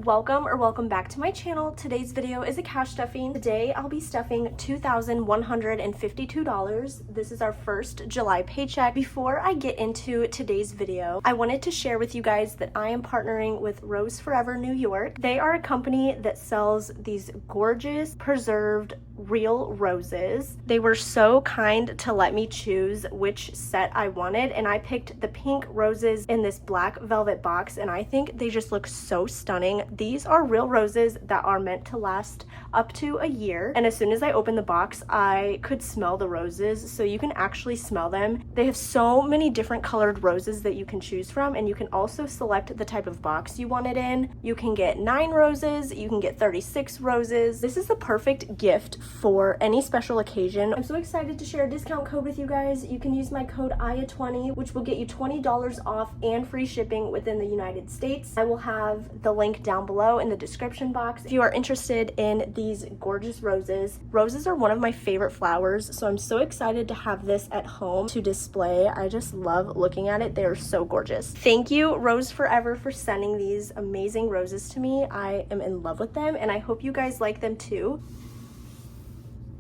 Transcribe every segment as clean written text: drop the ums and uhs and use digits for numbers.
Welcome back to my channel. Today's video is a cash stuffing. Today I'll be stuffing $2,152. This is our first July paycheck. Before I get into today's video, I wanted to share with you guys that I am partnering with Rose Forever New York. They are a company that sells these gorgeous preserved real roses. They were so kind to let me choose which set I wanted, and I picked the pink roses in this black velvet box, and I think they just look so stunning. These are real roses that are meant to last up to a year, and as soon as I opened the box I could smell the roses, so you can actually smell them. They have so many different colored roses that you can choose from, and you can also select the type of box you want it in. You can get 9 roses, you can get 36 roses. This is the perfect gift for any special occasion. I'm so excited to share a discount code with you guys. You can use my code AYA20, which will get you $20 off and free shipping within the United States. I will have the link down below in the description box if you are interested in these gorgeous roses. Roses are one of my favorite flowers, so I'm so excited to have this at home to display. I just love looking at it. They are so gorgeous. Thank you, Rose Forever, for sending these amazing roses to me. I am in love with them, and I hope you guys like them too.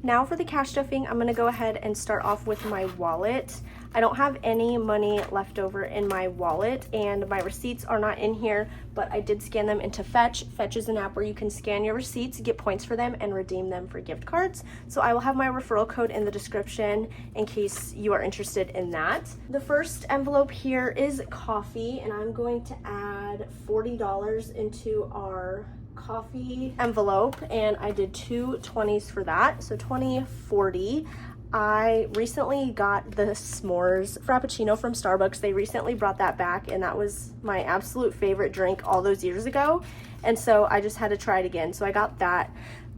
Now for the cash stuffing, I'm gonna go ahead and start off with my wallet. I don't have any money left over in my wallet, and my receipts are not in here, but I did scan them into Fetch. Fetch is an app where you can scan your receipts, get points for them, and redeem them for gift cards. So I will have my referral code in the description in case you are interested in that. The first envelope here is coffee, and I'm going to add $40 into our coffee envelope, and I did 2 20s for that, so 20, 40. I recently got the s'mores frappuccino from Starbucks. They recently brought that back, and that was my absolute favorite drink all those years ago, and so I just had to try it again, so I got that.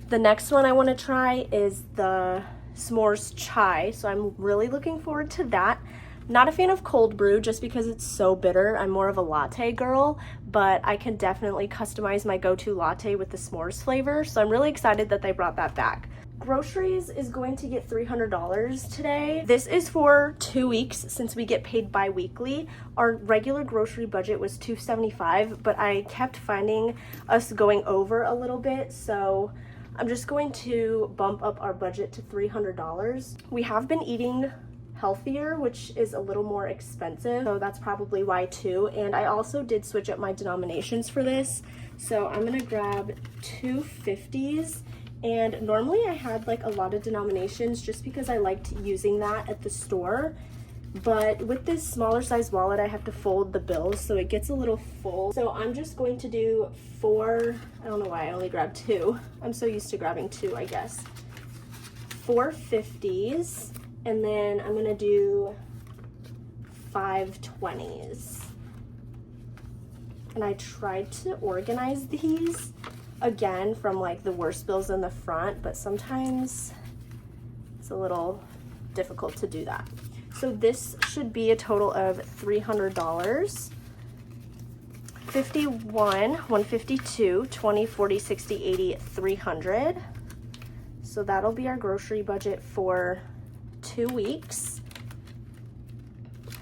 The next one I want to try is the s'mores chai, so I'm really looking forward to that. Not a fan of cold brew just because it's so bitter. I'm more of a latte girl, but I can definitely customize my go-to latte with the s'mores flavor, so I'm really excited that they brought that back. Groceries is going to get $300 today. This is for 2 weeks since we get paid bi-weekly. Our regular grocery budget was $275, but I kept finding us going over a little bit, so I'm just going to bump up our budget to $300. We have been eating healthier, which is a little more expensive, so that's probably why too. And I also did switch up my denominations for this, so I'm gonna grab 2 50s. And normally I had like a lot of denominations just because I liked using that at the store, but with this smaller size wallet I have to fold the bills so it gets a little full. So I'm just going to do 4, I don't know why I only grabbed 2, I'm so used to grabbing 2, I guess. 4 50s, and then I'm gonna do 5 20s. And I tried to organize these again from like the worst bills in the front, but sometimes it's a little difficult to do that. So this should be a total of $300. 51, 152, 20, 40, 60, 80, 300. So that'll be our grocery budget for 2 weeks.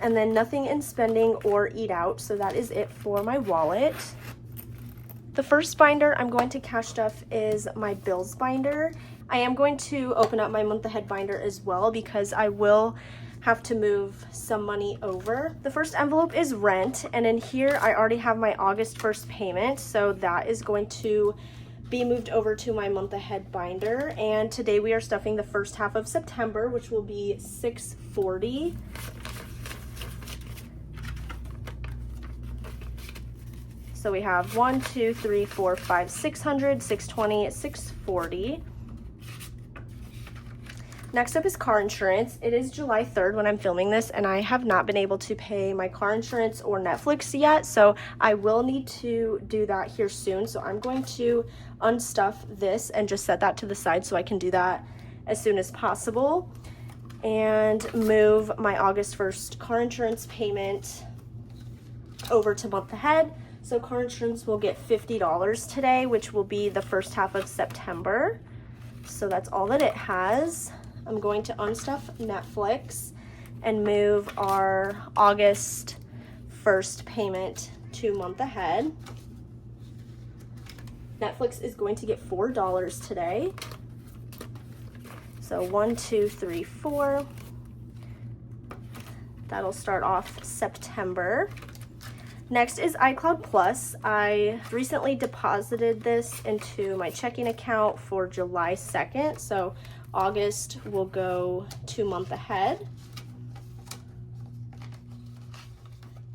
And then nothing in spending or eat out, so that is it for my wallet. The first binder I'm going to cash stuff is my bills binder. I am going to open up my month ahead binder as well because I will have to move some money over. The first envelope is rent, and in here I already have my August 1st payment, so that is going to be moved over to my month ahead binder. And today we are stuffing the first half of September, which will be $640. So we have 1, 2, 3, 4, 5, 600, 620, 640. Next up is car insurance. It is July 3rd when I'm filming this, and I have not been able to pay my car insurance or Netflix yet, so I will need to do that here soon. So I'm going to unstuff this and just set that to the side so I can do that as soon as possible, and move my August 1st car insurance payment over to month ahead. So car insurance will get $50 today, which will be the first half of September. So that's all that it has. I'm going to unstuff Netflix and move our August 1st payment to month ahead. Netflix is going to get $4 today. So 1, 2, 3, 4. That'll start off September. Next is iCloud Plus. I recently deposited this into my checking account for July 2nd, so August will go 2 months ahead.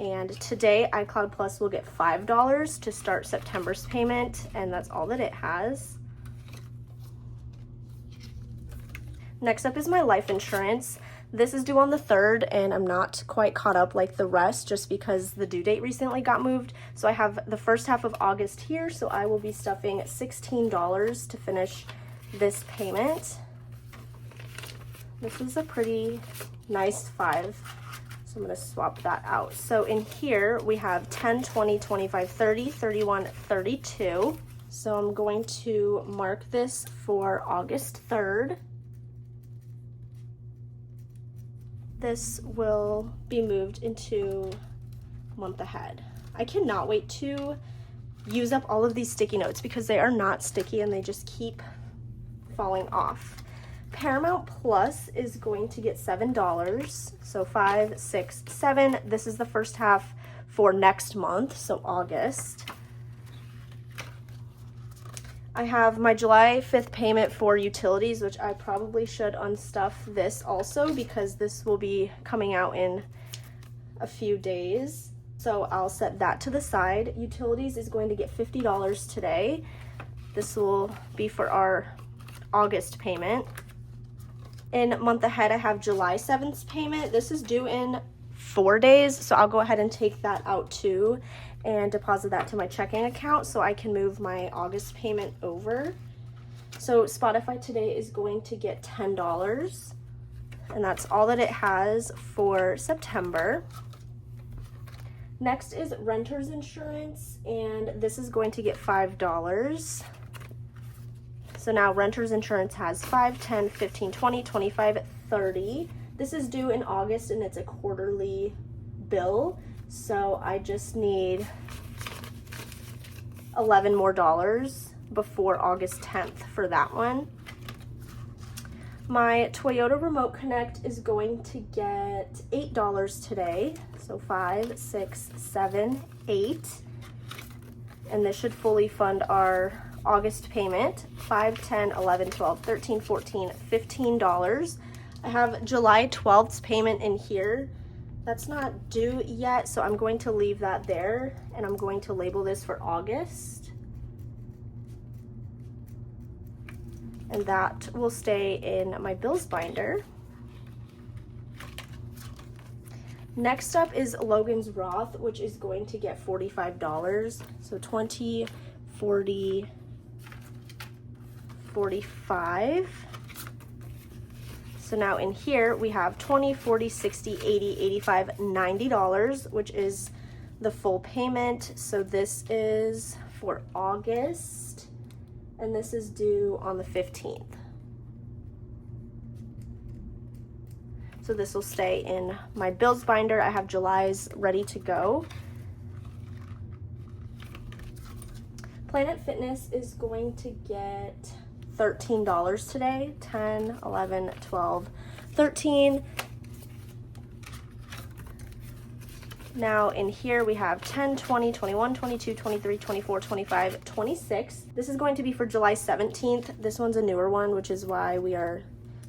And today iCloud Plus will get $5 to start September's payment, and that's all that it has. Next up is my life insurance. This is due on the 3rd, and I'm not quite caught up like the rest just because the due date recently got moved. So I have the first half of August here, so I will be stuffing $16 to finish this payment. This is a pretty nice 5, so I'm going to swap that out. So in here we have 10, 20, 25, 30, 31, 32. So I'm going to mark this for August 3rd. This will be moved into month ahead. I cannot wait to use up all of these sticky notes because they are not sticky and they just keep falling off. Paramount Plus is going to get $7. So 5, 6, 7. This is the first half for next month, so August. I have my July 5th payment for utilities, which I probably should unstuff this also because this will be coming out in a few days. So I'll set that to the side. Utilities is going to get $50 today. This will be for our August payment. In month ahead, I have July 7th payment. This is due in 4 days, so I'll go ahead and take that out too and deposit that to my checking account so I can move my August payment over. So Spotify today is going to get $10, and that's all that it has for September. Next is renter's insurance, and this is going to get $5. So now renter's insurance has 5, 10, 15, 20, 25, 30. This is due in August and it's a quarterly bill. So I just need $11 more before August 10th for that one. My Toyota Remote Connect is going to get $8 today. So 5, 6, 7, 8. And this should fully fund our August payment. 5, 10, 11, 12, 13, 14, $15. I have July 12th's payment in here. That's not due yet, so I'm going to leave that there, and I'm going to label this for August. And that will stay in my bills binder. Next up is Logan's Roth, which is going to get $45. So 20, 40, 45. So now in here we have 20, 40, 60, 80, 85, $90, which is the full payment. So this is for August, and this is due on the 15th. So this will stay in my bills binder. I have July's ready to go. Planet Fitness is going to get $13 today. 10, 11, 12, 13. Now in here we have 10, 20, 21, 22, 23, 24, 25, 26. This is going to be for July 17th. This one's a newer one, which is why we are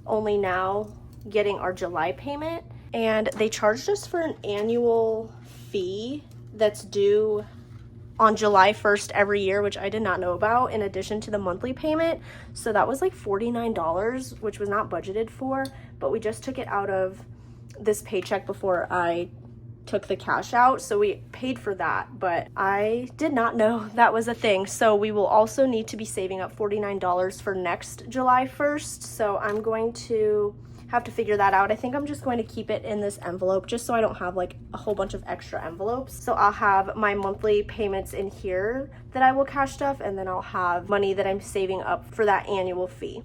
only now getting our July payment. And they charged us for an annual fee that's due on July 1st every year, which I did not know about, in addition to the monthly payment. So that was like $49, which was not budgeted for, but we just took it out of this paycheck before I took the cash out, so we paid for that, but I did not know that was a thing. So we will also need to be saving up $49 for next July 1st, so I'm going to have to figure that out. I think I'm just going to keep it in this envelope just so I don't have like a whole bunch of extra envelopes. So I'll have my monthly payments in here that I will cash stuff, and then I'll have money that I'm saving up for that annual fee.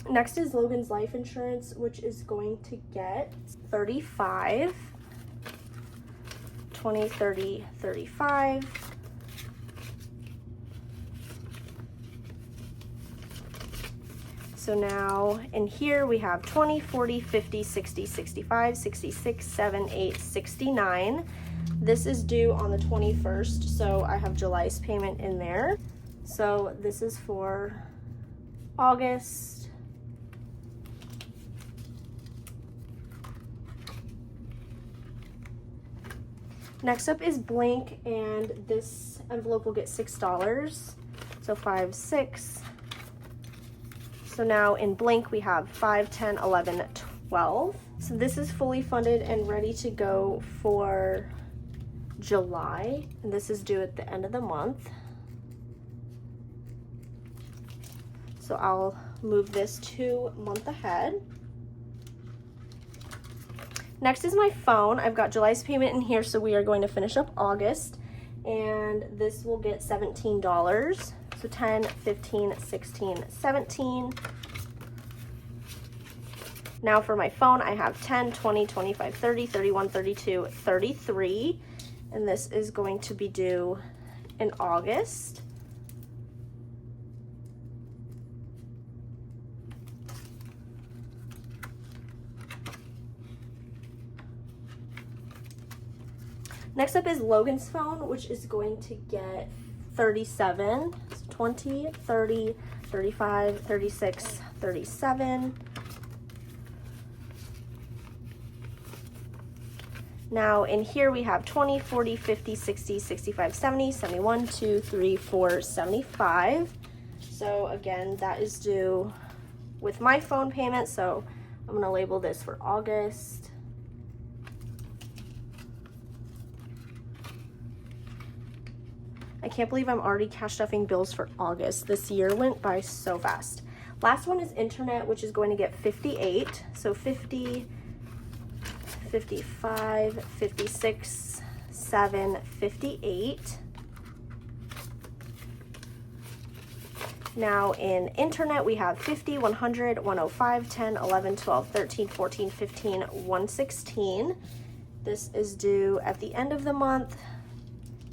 Next is Logan's life insurance, which is going to get $35, 20, 30, 35, So now in here we have 20, 40, 50, 60, 65, 66, 7, 8, 69. This is due on the 21st, so I have July's payment in there. So this is for August. Next up is blank, and this envelope will get $6. So 5, 6. So now in blank we have 5, 10, 11, 12. So this is fully funded and ready to go for July, and this is due at the end of the month. So I'll move this to month ahead. Next is my phone. I've got July's payment in here, so we are going to finish up August, and this will get $17. So 10, 15, 16, 17. Now for my phone, I have 10, 20, 25, 30, 31, 32, 33, and this is going to be due in August. Next up is Logan's phone, which is going to get 37, 20, 30, 35, 36, 37. Now in here we have 20, 40, 50, 60, 65, 70, 71, 2, 3, 4, 75. So again, that is due with my phone payment, so I'm gonna label this for August. I can't believe I'm already cash stuffing bills for August. This year went by so fast. Last one is internet, which is going to get 58. So 50, 55, 56, 7, 58. Now in internet, we have 50, 100, 105, 10, 11, 12, 13, 14, 15, 116. This is due at the end of the month.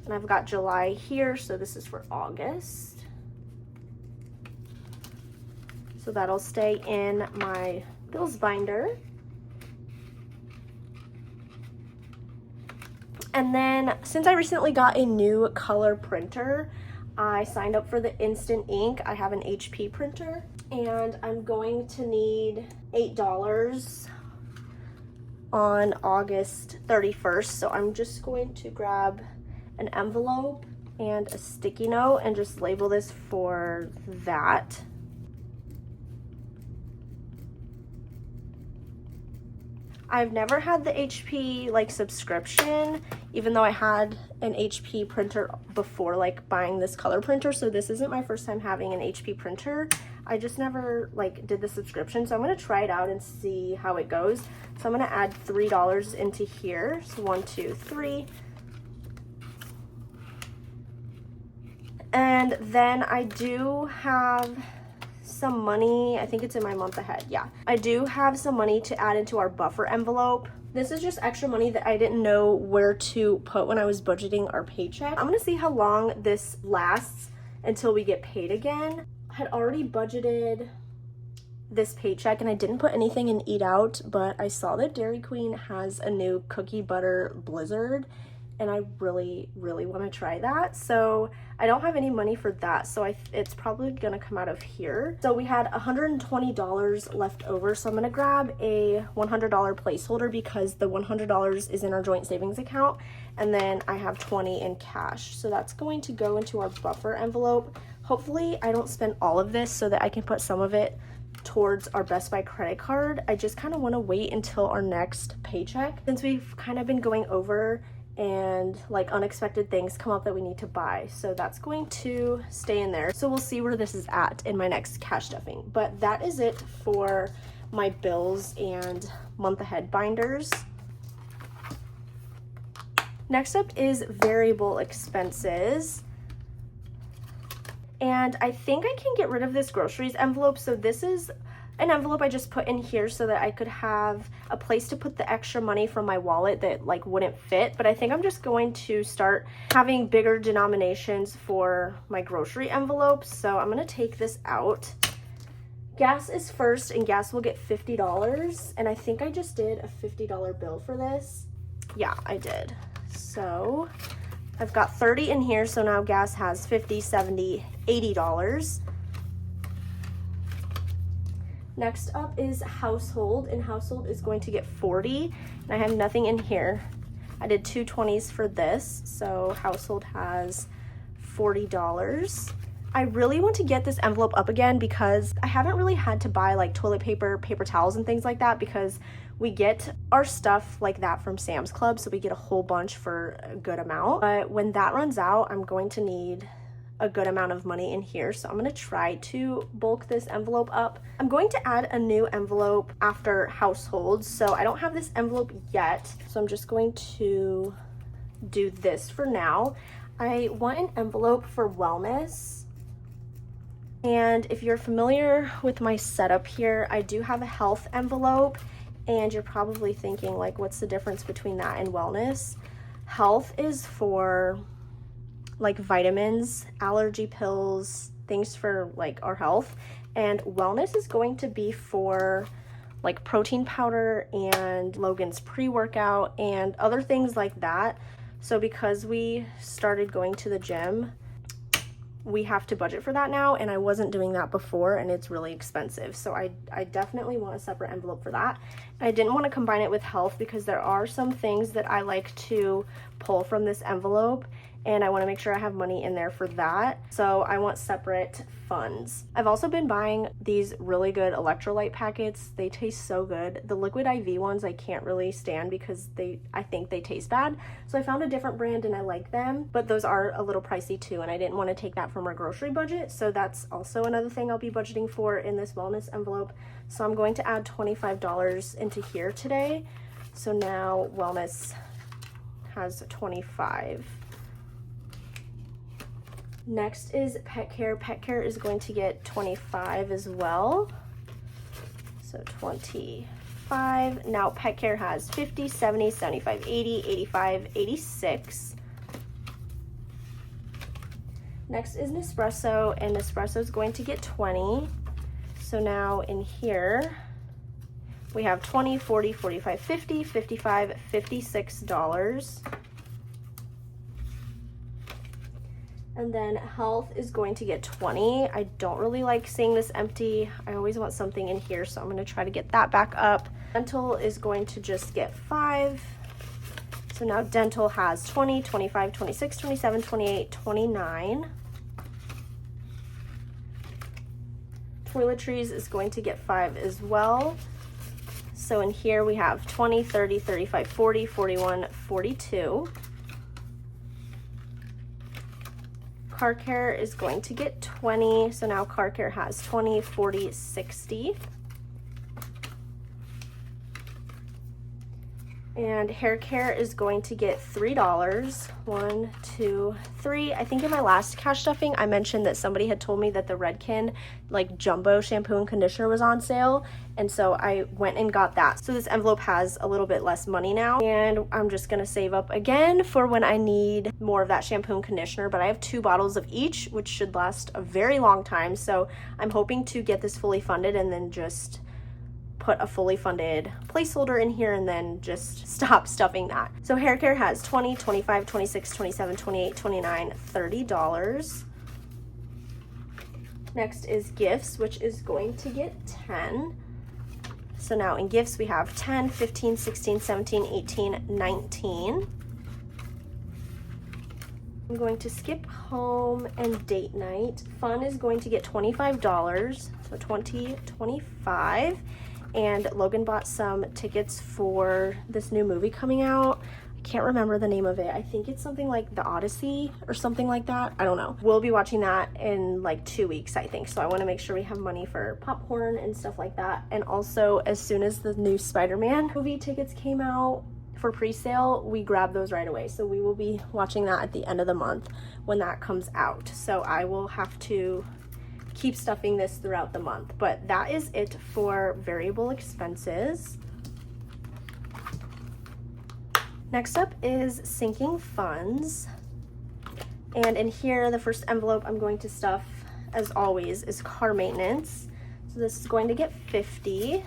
And I've got July here, so this is for August. So that'll stay in my bills binder. And then since I recently got a new color printer, I signed up for the instant ink. I have an HP printer, and I'm going to need $8 on August 31st. So I'm just going to grab an envelope and a sticky note and just label this for that. I've never had the HP like subscription, even though I had an HP printer before like buying this color printer, so this isn't my first time having an HP printer. I just never like did the subscription, so I'm gonna try it out and see how it goes. So I'm gonna add $3 into here. So 1, 2, 3. And then I do have some money, I think it's in my month ahead, yeah. I do have some money to add into our buffer envelope. This is just extra money that I didn't know where to put when I was budgeting our paycheck. I'm gonna see how long this lasts until we get paid again. I had already budgeted this paycheck and I didn't put anything in Eat Out, but I saw that Dairy Queen has a new cookie butter blizzard, and I really want to try that. So I don't have any money for that, so it's probably gonna come out of here. So we had $120 left over, so I'm gonna grab a $100 placeholder because the $100 is in our joint savings account, and then I have 20 in cash. So that's going to go into our buffer envelope. Hopefully I don't spend all of this so that I can put some of it towards our Best Buy credit card. I just kind of want to wait until our next paycheck, since we've kind of been going over and like unexpected things come up that we need to buy. So that's going to stay in there. So we'll see where this is at in my next cash stuffing. But that is it for my bills and month ahead binders. Next up is variable expenses. And I think I can get rid of this groceries envelope. So this is an envelope I just put in here so that I could have a place to put the extra money from my wallet that like wouldn't fit. But I think I'm just going to start having bigger denominations for my grocery envelopes. So I'm gonna take this out, Gas is first, and gas will get $50, and I think I just did a $50 bill for this. Yeah, I did. So I've got 30 in here, so now gas has $50, $70, $80. Next up is household, and household is going to get 40, and I have nothing in here. I did 2 20s for this, so household has $40. I really want to get this envelope up again because I haven't really had to buy like toilet paper, paper towels, and things like that because we get our stuff like that from Sam's Club, so we get a whole bunch for a good amount. But when that runs out, I'm going to need a good amount of money in here, so I'm going to try to bulk this envelope up. I'm going to add a new envelope after household, so I don't have this envelope yet, so I'm just going to do this for now. I want an envelope for wellness. And if you're familiar with my setup here, I do have a health envelope, and you're probably thinking like, what's the difference between that and wellness? Health is for like vitamins, allergy pills, things for like our health, and wellness is going to be for like protein powder and Logan's pre-workout and other things like that. So because we started going to the gym, we have to budget for that now, and I wasn't doing that before, and it's really expensive. So I definitely want a separate envelope for that. I didn't want to combine it with health because there are some things that I like to pull from this envelope, and I want to make sure I have money in there for that. So I want separate funds. I've also been buying these really good electrolyte packets. They taste so good. The liquid IV ones I can't really stand because I think they taste bad. So I found a different brand and I like them, but those are a little pricey too, and I didn't want to take that from our grocery budget. So that's also another thing I'll be budgeting for in this wellness envelope. So I'm going to add $25 into here today. So now wellness has 25. Next is pet care. Pet care is going to get 25 as well. So 25. Now pet care has 50, 70, 75, 80, 85, 86. Next is Nespresso, and Nespresso is going to get 20. So now in here we have 20, 40, 45, 50, 55, $56. And then health is going to get 20. I don't really like seeing this empty. I always want something in here, so I'm gonna try to get that back up. Dental is going to just get 5. So now dental has 20, 25, 26, 27, 28, 29. Toiletries is going to get 5 as well. So in here we have 20, 30, 35, 40, 41, 42. Car care is going to get 20. So now car care has 20, 40, 60. And hair care is going to get $3. 1, 2, 3. I think in my last cash stuffing, I mentioned that somebody had told me that the Redken like jumbo shampoo and conditioner was on sale. And so I went and got that. So this envelope has a little bit less money now. And I'm just gonna save up again for when I need more of that shampoo and conditioner. But I have 2 bottles of each, which should last a very long time. So I'm hoping to get this fully funded and then just put a fully funded placeholder in here and then just stop stuffing that. So hair care has 20, 25, 26, 27, 28, 29, $30. Next is gifts, which is going to get 10. So now in gifts we have 10, 15, 16, 17, 18, 19. I'm going to skip home and date night. Fun is going to get $25, so 20, 25. And Logan bought some tickets for this new movie coming out. I can't remember the name of it. I think it's something like The Odyssey or something like that. I don't know. We'll be watching that in like 2 weeks, I think. So I want to make sure we have money for popcorn and stuff like that. And also, as soon as the new Spider-Man movie tickets came out for pre-sale, we grabbed those right away. So we will be watching that at the end of the month when that comes out. So I will have to keep stuffing this throughout the month, but that is it for variable expenses. Next up is sinking funds, and in here the first envelope I'm going to stuff, as always, is car maintenance. So So this is going to get 50.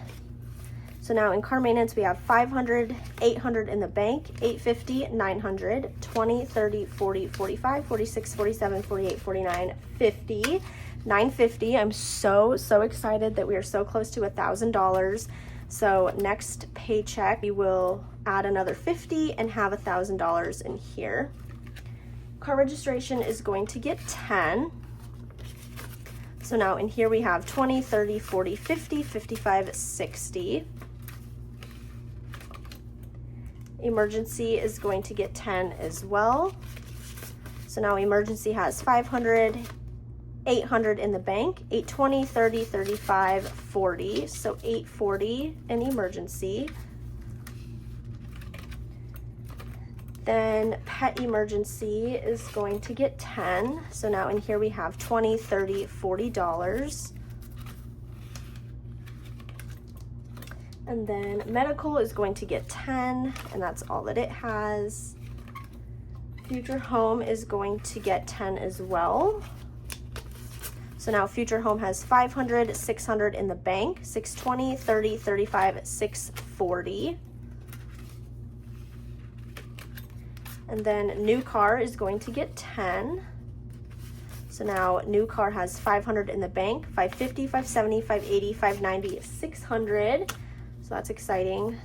So now in car maintenance, we have 500, 800 in the bank, 850, 900, 20, 30, 40, 45, 46, 47, 48, 49, 50, 950. I'm so excited that we are so close to $1,000. So next paycheck, we will add another 50 and have $1,000 in here. Car registration is going to get 10. So now in here we have 20, 30, 40, 50, 55, 60. Emergency is going to get 10 as well. So now emergency has 500, 800 in the bank, 820, 30, 35, 40. So 840 in emergency. Then pet emergency is going to get 10. So now in here we have 20, 30, $40. And then medical is going to get 10, and that's all that it has. Future home is going to get 10 as well. So now future home has 500, 600 in the bank, 620, 30, 35, 640. And then new car is going to get 10. So now new car has 500 in the bank, 550, 570, 580, 590, 600. So that's exciting.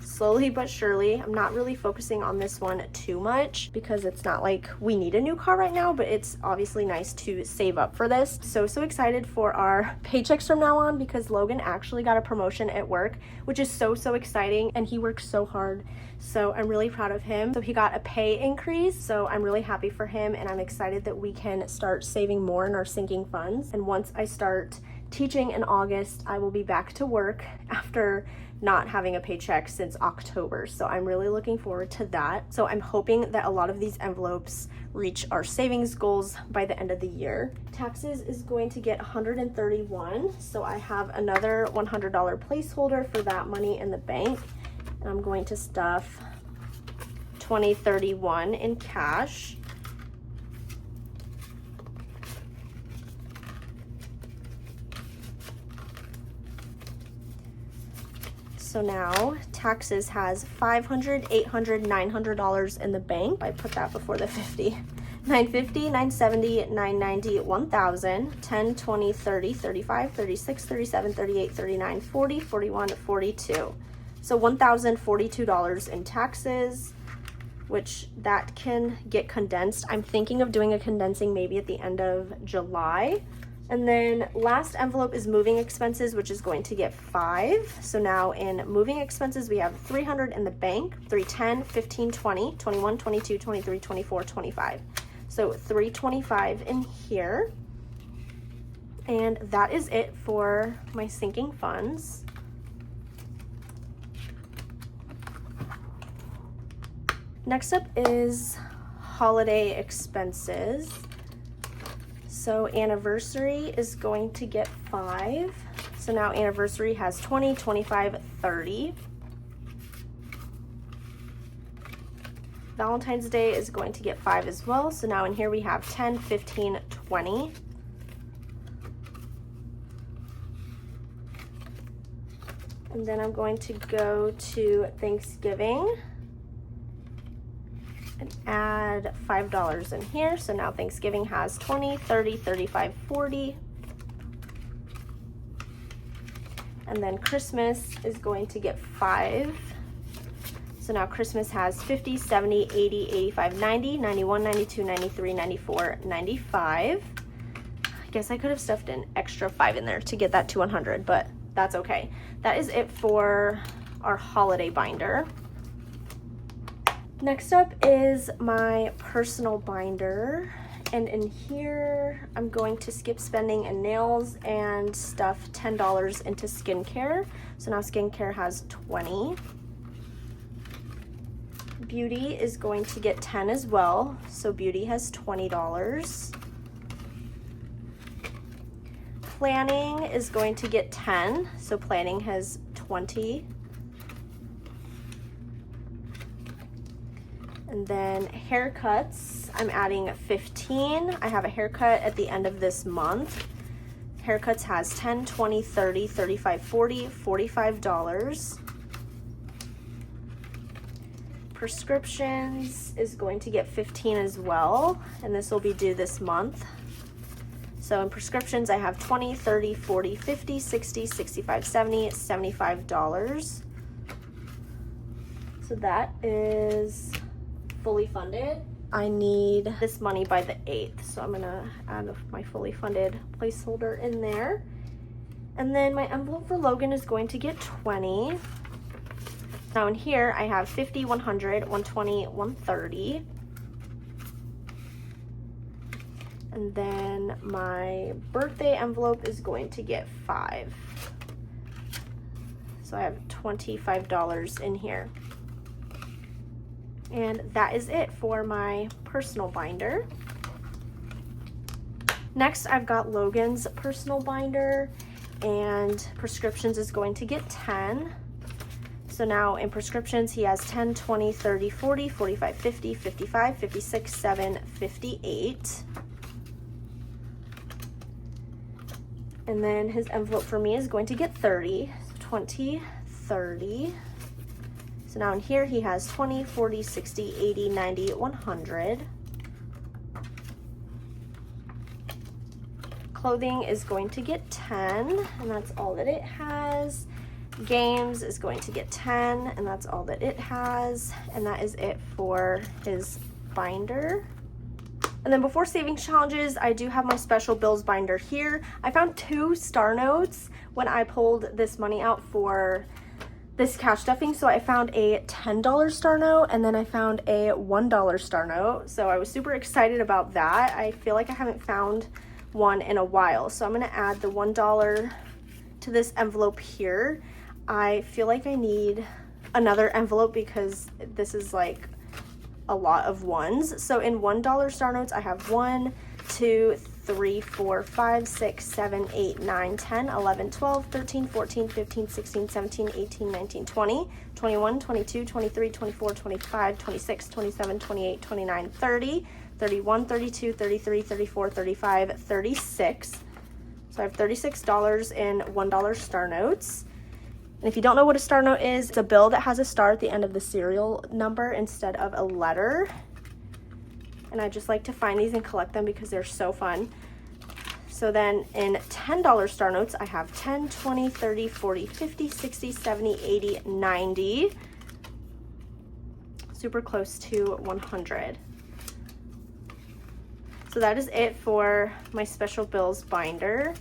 Slowly but surely. I'm not really focusing on this one too much because it's not like we need a new car right now, but it's obviously nice to save up for this. So excited for our paychecks from now on because Logan actually got a promotion at work, which is so exciting, and he works so hard. So I'm really proud of him. So he got a pay increase. So I'm really happy for him, and I'm excited that we can start saving more in our sinking funds. And once I start teaching in August, I will be back to work after not having a paycheck since October. So I'm really looking forward to that. So I'm hoping that a lot of these envelopes reach our savings goals by the end of the year. Taxes is going to get 131. So I have another $100 placeholder for that money in the bank. And I'm going to stuff 2031 in cash. So now taxes has $500, $800, $900 in the bank. I put that before the 50. 950, 970, 990, 1000, 10, 20, 30, 35, 36, 37, 38, 39, 40, 41, 42. So $1,042 in taxes, which that can get condensed. I'm thinking of doing a condensing maybe at the end of July. And then last envelope is moving expenses, which is going to get 5. So now in moving expenses, we have 300 in the bank, 310, 15, 20, 21, 22, 23, 24, 25. So 325 in here. And that is it for my sinking funds. Next up is holiday expenses. So anniversary is going to get 5. So now anniversary has 20, 25, 30. Valentine's Day is going to get 5 as well. So now in here we have 10, 15, 20. And then I'm going to go to Thanksgiving and add $5 in here. So now Thanksgiving has 20, 30, 35, 40. And then Christmas is going to get 5. So now Christmas has 50, 70, 80, 85, 90, 91, 92, 93, 94, 95. I guess I could have stuffed an extra 5 in there to get that to 100, but that's okay. That is it for our holiday binder. Next up is my personal binder, and in here I'm going to skip spending and nails and stuff $10 into skincare. So now skincare has 20. Beauty is going to get 10 as well, so beauty has $20. Planning is going to get 10, so planning has 20. And then haircuts, I'm adding 15. I have a haircut at the end of this month. Haircuts has 10, 20, 30, 35, 40, $45. Prescriptions is going to get 15 as well, and this will be due this month. So in prescriptions, I have 20, 30, 40, 50, 60, 65, 70, $75. So that is fully funded. I need this money by the 8th, so I'm gonna add my fully funded placeholder in there. And then my envelope for Logan is going to get 20. Now in here, I have 50, 100, 120, 130. And then my birthday envelope is going to get 5. So I have $25 in here. And that is it for my personal binder. Next, I've got Logan's personal binder, and prescriptions is going to get 10. So now in prescriptions, he has 10, 20, 30, 40, 45, 50, 55, 56, 7, 58. And then his envelope for me is going to get 30, 20, 30. So now in here, he has 20, 40, 60, 80, 90, 100. Clothing is going to get 10, and that's all that it has. Games is going to get 10, and that's all that it has. And that is it for his binder. And then before savings challenges, I do have my special bills binder here. I found 2 star notes when I pulled this money out for this cash stuffing. So I found a $10 star note, and then I found a $1 star note. So I was super excited about that. I feel like I haven't found one in a while. So I'm gonna add the $1 to this envelope here. I feel like I need another envelope because this is like a lot of ones. So in $1 star notes, I have 1, 2, 3, 4, 5, 6, 7, 8, 9, 10, 11, 12, 13, 14, 15, 16, 17, 18, 19, 20, 21, 22, 23, 24, 25, 26, 27, 28, 29, 30, 31, 32, 33, 34, 35, 36. So I have $36 in $1 star notes. And if you don't know what a star note is, it's a bill that has a star at the end of the serial number instead of a letter. And I just like to find these and collect them because they're so fun. So then in $10 star notes, I have 10, 20, 30, 40, 50, 60, 70, 80, 90. Super close to 100. So that is it for my special bills binder.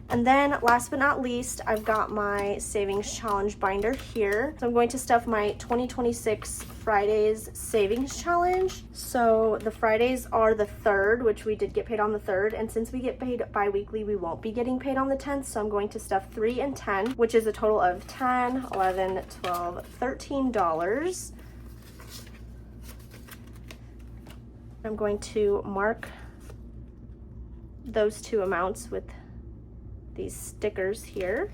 And then last but not least, I've got my savings challenge binder here. So I'm going to stuff my 2026 Fridays savings challenge. So the Fridays are the 3rd, which we did get paid on the 3rd. And since we get paid bi-weekly, we won't be getting paid on the 10th. So I'm going to stuff 3 and 10, which is a total of $10, $11, $12, $13. I'm going to mark those 2 amounts with these stickers here.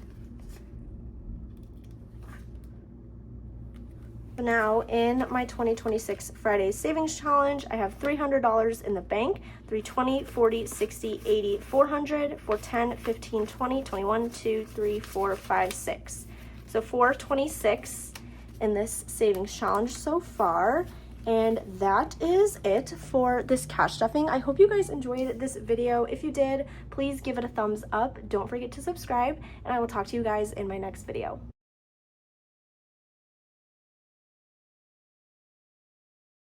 Now in my 2026 Fridays savings challenge, I have $300 in the bank, 3, 20, 40, 60, 80, 400, 410, 15, 20, 21, 2, 3, 4, 5, 6. So 426 in this savings challenge so far. And that is it for this cash stuffing. I hope you guys enjoyed this video. If you did, please give it a thumbs up. Don't forget to subscribe, and I will talk to you guys in my next video.